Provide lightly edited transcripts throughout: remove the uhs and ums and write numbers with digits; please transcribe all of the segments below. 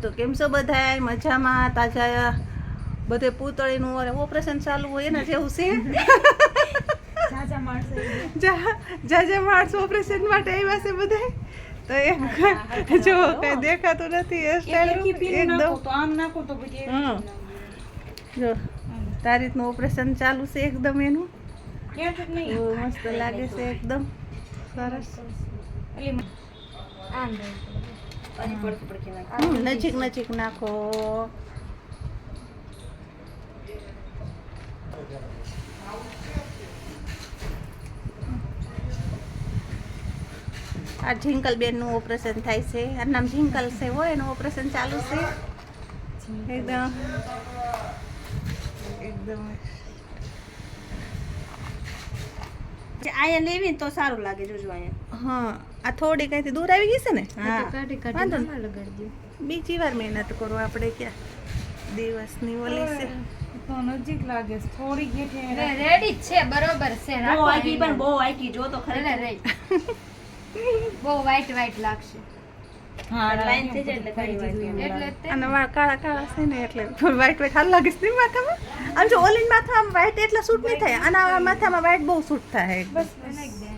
તો કેમ છો બધાય? મજામાં? તાજા બધે પૂતળીનું ઓપરેશન ચાલુ હોય એના જેવું છે. જાજા માણસો ઓપરેશન માટે આવ્યા છે બધાય. તો એમ જો કઈ દેખાતું નથી એકદમ જો તારીખનું ઓપરેશન ચાલુ છે એકદમ એનું. મસ્ત લાગે છે એકદમ સરસ. નજીક નજીક નાખો. આ ઝિંકલ બેન નું ઓપરેશન થાય છે. આ નામ ઝિંકલ છે હોય એનું ઓપરેશન ચાલુ છે એકદમ એકદમ. આયા લેવી તો સારું લાગે. જોજો આયા. હા આ થોડી કઈથી દૂર આવી ગઈ છે ને. વાંધો નહીં. બીજી વાર મહેનત કરો આપણે. ક્યાં દિવસની ઓલી છે તો નજીક લાગે છે. થોડી ગેઠે રેડી છે. બરોબર છે. બહુ આઈકી પણ બહુ આઈકી જો તો ખરેખર બહુ વ્હાઈટ લાગશે. હા લાઈન થઈ જાય એટલે કઈ વાત નહીં. એટલે અને વાળ કાળા કાળા છે ને એટલે વ્હાઈટ વ્હાઈટ હાલ લાગે છે માથામાં. આમ જો ઓલી માથામાં વ્હાઈટ એટલે સૂટ નહીં થાય. આના માથામાં વ્હાઈટ બહુ સૂટ થાય. બસ નાખી દે.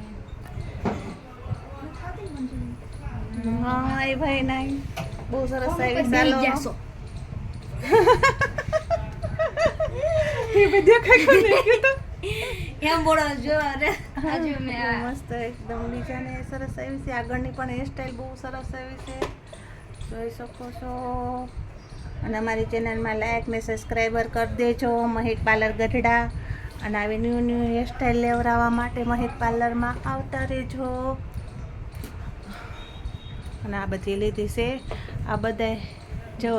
હા એ ભાઈ નહીં બહુ સરસ આવી. બેહી ચાલો જાશો. એ ભાઈ દેખાય કોને કીધું. એમ બોલો જો રે હજુ મેં આ મસ્ત એકદમ બીજાને સરસ આવી છે. આગળની પણ હેરસ્ટાઈલ બહુ સરસ આવી છે, જોઈ શકો છો. અને અમારી ચેનલમાં લાઈક ને સબસ્ક્રાઈબર કરી દેજો. મહેક પાર્લર ગઢડા. અને આવી ન્યૂ હેરસ્ટાઈલ લેવડાવવા માટે મહેક પાર્લરમાં આવતા રહેજો. અને આ બધી લીધી છે. આ બધા જો